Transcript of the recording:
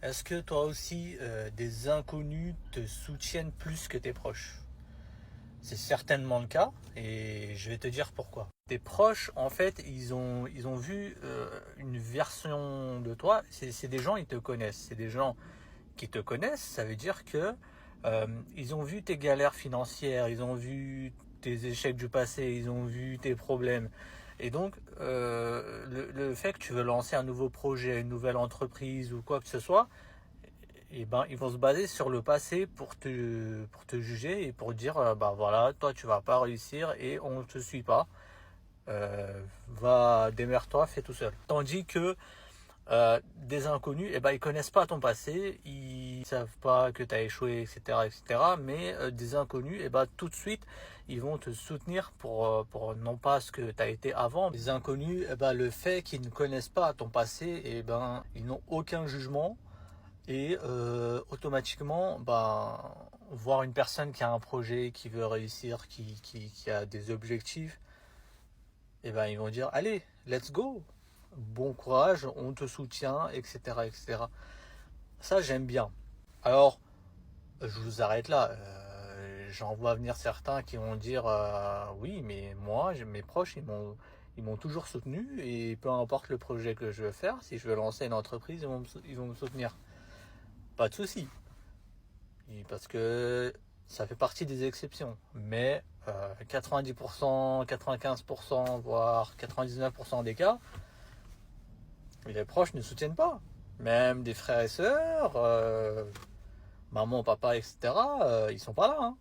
Est-ce que toi aussi, des inconnus te soutiennent plus que tes proches? C'est certainement le cas et je vais te dire pourquoi. Tes proches, en fait, ils ont vu une version de toi. C'est des gens, ils te connaissent. C'est des gens qui te connaissent. Ça veut dire que ils ont vu tes galères financières, ils ont vu tes échecs du passé, ils ont vu tes problèmes. Et donc, le fait que tu veux lancer un nouveau projet, une nouvelle entreprise ou quoi que ce soit, et ben, ils vont se baser sur le passé pour te juger et pour dire, bah voilà, toi tu vas pas réussir et on ne te suit pas. Va, démerde-toi, fais tout seul. Tandis que des inconnus, eh ben, ils connaissent pas ton passé, ils savent pas que tu as échoué, etc., etc. Mais des inconnus, eh ben, tout de suite, ils vont te soutenir pour non pas ce que tu as été avant. Les inconnus, eh ben, le fait qu'ils ne connaissent pas ton passé, eh ben, ils n'ont aucun jugement et automatiquement, ben, voir une personne qui a un projet, qui veut réussir, qui a des objectifs, et ben, ils vont dire, allez, let's go, bon courage, on te soutient, etc., etc. Ça, j'aime bien. Alors, je vous arrête là. J'en vois venir certains qui vont dire, oui, mais moi, mes proches, ils m'ont toujours soutenu et peu importe le projet que je veux faire, si je veux lancer une entreprise, ils vont me soutenir. Pas de souci. Parce que ça fait partie des exceptions. Mais 90%, 95%, voire 99% des cas, les proches ne soutiennent pas. Même des frères et sœurs, maman, papa, etc., ils sont pas là, hein.